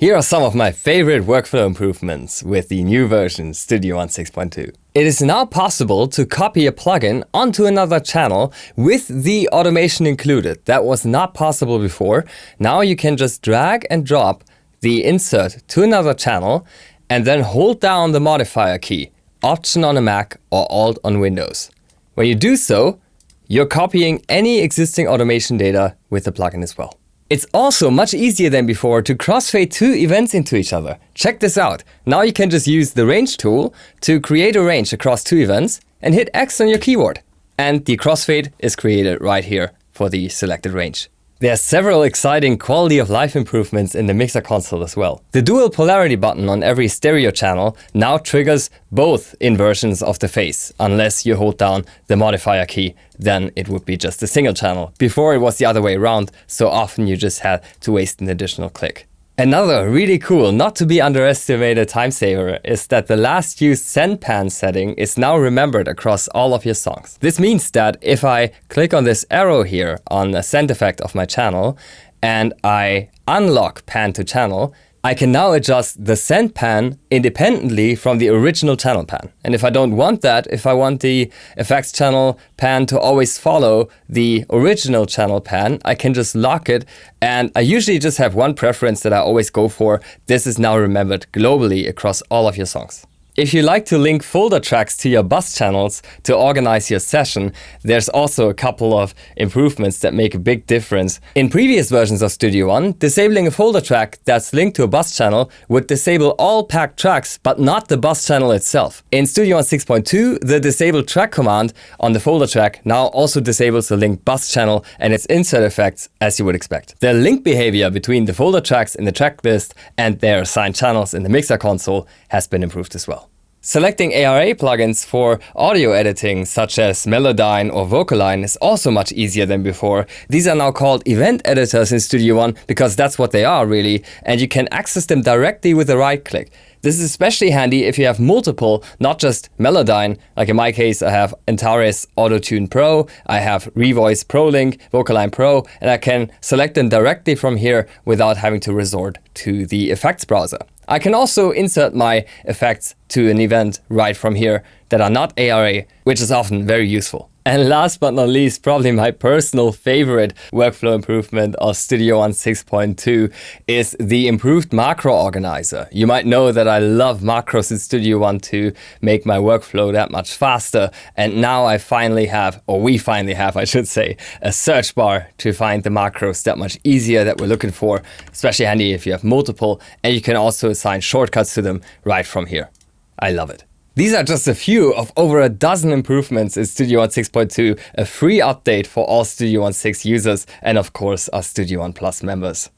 Here are some of my favorite workflow improvements with the new version studioone 6.2. It is now possible to copy a plugin onto another channel with the automation included. That was not possible before. Now you can just drag and drop the insert to another channel and then hold down the modifier key, Option on a Mac or Alt on Windows. When you do so, you're copying any existing automation data with the plugin as well. It's also much easier than before to crossfade two events into each other. Check this out. Now you can just use the range tool to create a range across two events and hit X on your keyboard. And the crossfade is created right here for the selected range. There are several exciting quality of life improvements in the mixer console as well. The dual polarity button on every stereo channel now triggers both inversions of the phase. Unless you hold down the modifier key, then it would be just a single channel. Before it was the other way around, so often you just had to waste an additional click. Another really cool, not to be underestimated time saver is that the last used send pan setting is now remembered across all of your songs. This means that if I click on this arrow here on the send effect of my channel and I unlock pan to channel, I can now adjust the send pan independently from the original channel pan. And if I don't want that, if I want the effects channel pan to always follow the original channel pan, I can just lock it. And I usually just have one preference that I always go for. This is now remembered globally across all of your songs. If you like to link folder tracks to your bus channels to organize your session, there's also a couple of improvements that make a big difference. In previous versions of studioone, disabling a folder track that's linked to a bus channel would disable all packed tracks, but not the bus channel itself. In studioone 6.2, the disable track command on the folder track now also disables the linked bus channel and its insert effects, as you would expect. The link behavior between the folder tracks in the track list and their assigned channels in the mixer console has been improved as well. Selecting ARA plugins for audio editing, such as Melodyne or Vocaline, is also much easier than before. These are now called event editors in studioone because that's what they are really, and you can access them directly with a right click. This is especially handy if you have multiple, not just Melodyne. Like in my case, I have Antares Auto-Tune Pro, I have Revoice ProLink, Vocaline Pro, and I can select them directly from here without having to resort to the effects browser. I can also insert my effects to an event right from here that are not ARA, which is often very useful. And last but not least, probably my personal favorite workflow improvement of studioone 6.2 is the improved macro organizer. You might know that I love macros in studioone to make my workflow that much faster. And now I finally have, or we finally have, I should say, a search bar to find the macros that much easier that we're looking for, especially handy if you have multiple. And you can also assign shortcuts to them right from here. I love it. These are just a few of over a dozen improvements in studioone 6.2, a free update for all studioone 6 users and of course our studioone Plus members.